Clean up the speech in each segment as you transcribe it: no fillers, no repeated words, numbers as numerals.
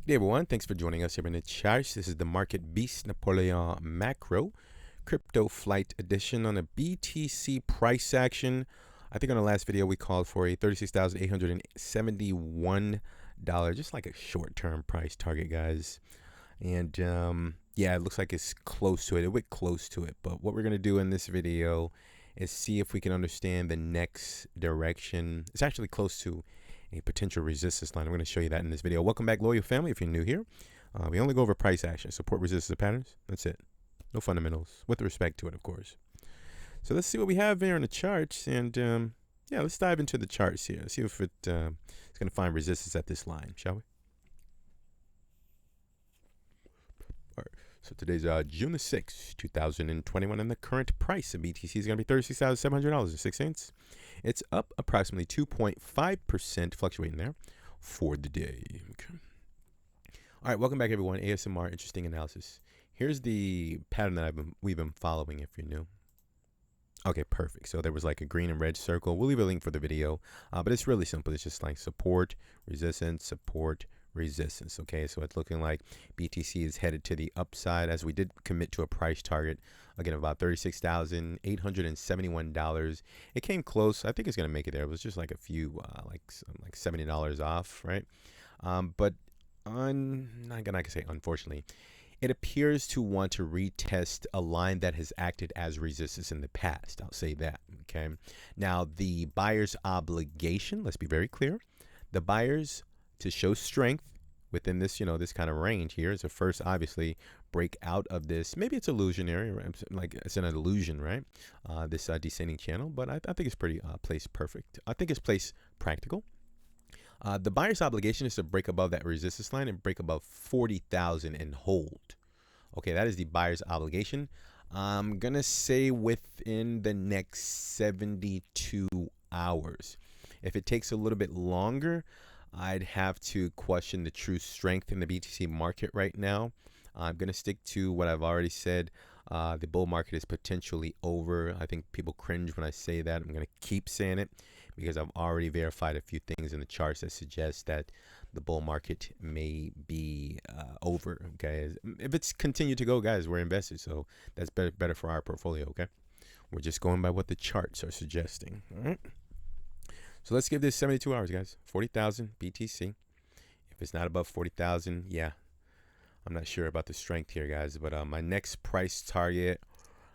Hey everyone, thanks for joining us here in the charts. This is the Market Beast Napoleon Macro Crypto Flight Edition on a BTC price action. I think on the last video we called for a $36,871, just like a short-term price target, guys. And yeah, it looks like it's close to it. It went close to it. But what we're going to do in this video is see if we can understand the next direction. It's actually close to a potential resistance line. I'm going to show you that in this video. Welcome back, loyal family. If you're new here, we only go over price action, support, resistance, patterns. That's it. No fundamentals, with respect to it, of course. So let's see what we have here in the charts. And yeah, let's dive into the charts here. See if it's going to find resistance at this line, shall we? All right. So today's June the 6th, 2021, and the current price of BTC is going to be $36,700.06. It's up approximately 2.5%, fluctuating there for the day. Okay. All right, welcome back, everyone. ASMR, interesting analysis. Here's the pattern that we've been following. If you're new. Okay, perfect. So there was like a green and red circle. We'll leave a link for the video, but it's really simple. It's just like support, resistance, support, resistance. Okay, so it's looking like BTC is headed to the upside, as we did commit to a price target, again, about $36,871. It came close. I think it's going to make it there. It was just like a few like $70 off, right? But I'm not gonna say unfortunately, it appears to want to retest a line that has acted as resistance in the past. I'll say that. Okay, now the buyer's obligation, let's be very clear, the buyers to show strength within this, this kind of range here is to first obviously break out of this. Maybe it's illusionary, right? Like it's an illusion, right? This descending channel, but I think it's pretty placed perfect. I think it's placed practical. The buyer's obligation is to break above that resistance line and break above 40,000 and hold. Okay, that is the buyer's obligation. I'm going to say within the next 72 hours. If it takes a little bit longer, I'd have to question the true strength in the BTC market right now. I'm going to stick to what I've already said. The bull market is potentially over. I think people cringe when I say that. I'm going to keep saying it because I've already verified a few things in the charts that suggest that the bull market may be over. Okay, if it's continued to go, guys, we're invested, so that's better for our portfolio. Okay, we're just going by what the charts are suggesting. All right. So let's give this 72 hours, guys. 40,000 BTC. If it's not above 40,000, yeah, I'm not sure about the strength here, guys. But my next price target,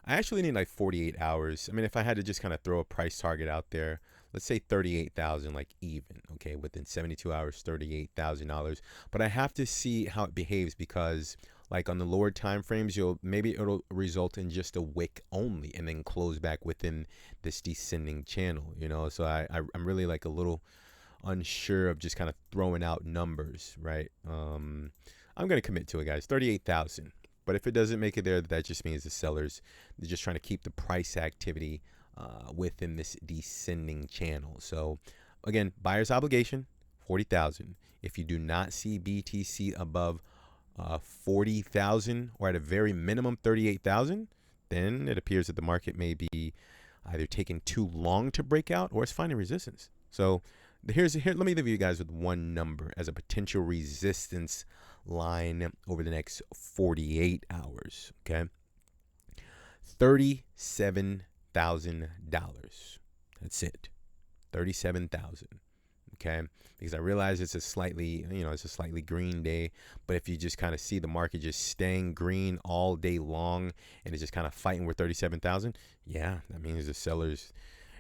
I actually need like 48 hours. I mean, if I had to just kind of throw a price target out there, let's say 38,000, like even, okay, within 72 hours, $38,000. But I have to see how it behaves, because like on the lower time frames, maybe it'll result in just a wick only and then close back within this descending channel, So I'm really like a little unsure of just kind of throwing out numbers, right? I'm going to commit to it, guys, 38,000. But if it doesn't make it there, that just means the sellers, they're just trying to keep the price activity within this descending channel. So again, buyer's obligation, 40,000. If you do not see BTC above 40,000 or at a very minimum 38,000, then it appears that the market may be either taking too long to break out or it's finding resistance. So here, let me leave you guys with one number as a potential resistance line over the next 48 hours. Okay, $37,000. That's it, 37,000. Okay, because I realize it's a slightly, it's a slightly green day, but if you just kind of see the market just staying green all day long and it's just kind of fighting with 37,000, yeah, that means the sellers,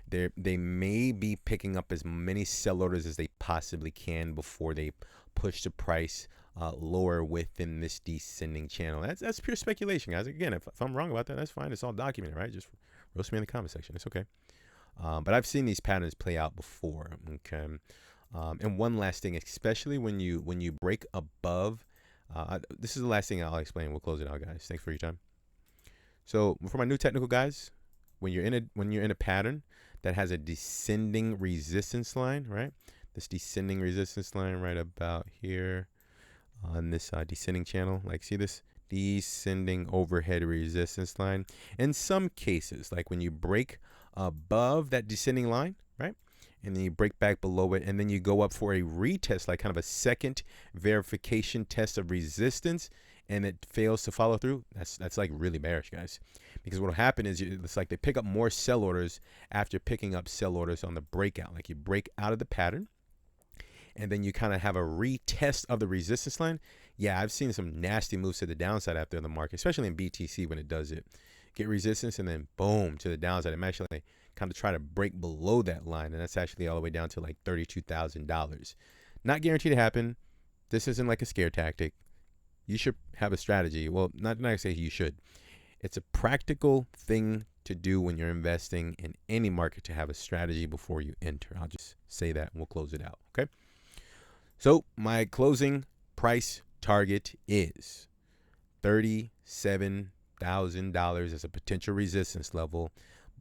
they may be picking up as many sell orders as they possibly can before they push the price lower within this descending channel. That's pure speculation, guys. Again, if I'm wrong about that, that's fine. It's all documented, right? Just roast me in the comment section. It's okay. But I've seen these patterns play out before. Okay. And one last thing, especially when you break above, this is the last thing I'll explain. We'll close it out, guys. Thanks for your time. So for my new technical guys, when you're in a pattern that has a descending resistance line, right? This descending resistance line right about here on this descending channel, like see this descending overhead resistance line. In some cases, like when you break above that descending line, right? and then you break back below it, and then you go up for a retest, like kind of a second verification test of resistance, and it fails to follow through. That's like really bearish, guys, because what will happen is it's like they pick up more sell orders after picking up sell orders on the breakout. Like you break out of the pattern, and then you kind of have a retest of the resistance line. Yeah, I've seen some nasty moves to the downside after the market, especially in BTC when it does it. Get resistance and then boom to the downside. I'm actually kind of try to break below that line, and that's actually all the way down to like $32,000. Not guaranteed to happen. This isn't like a scare tactic. You should have a strategy. Well, not to say you should. It's a practical thing to do when you're investing in any market, to have a strategy before you enter. I'll just say that and we'll close it out. Okay. So my closing price target is $37,000 as a potential resistance level,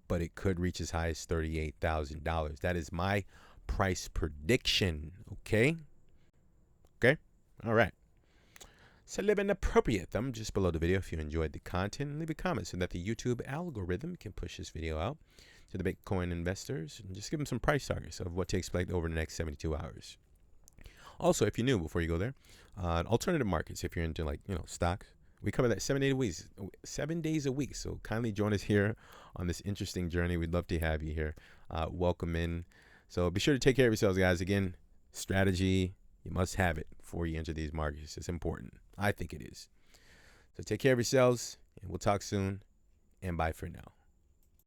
but it could reach as high as $38,000. That is my price prediction. Okay. Okay. All right. So leave an appropriate thumb just below the video if you enjoyed the content, and leave a comment so that the YouTube algorithm can push this video out to the Bitcoin investors, and just give them some price targets of what to expect over the next 72 hours. Also, if you're new, before you go there, alternative markets, if you're into like, stocks, we cover that 7 days a week, 7 days a week. So kindly join us here on this interesting journey. We'd love to have you here. Welcome in. So be sure to take care of yourselves, guys. Again, strategy, you must have it before you enter these markets. It's important. I think it is. So take care of yourselves, and we'll talk soon. And bye for now.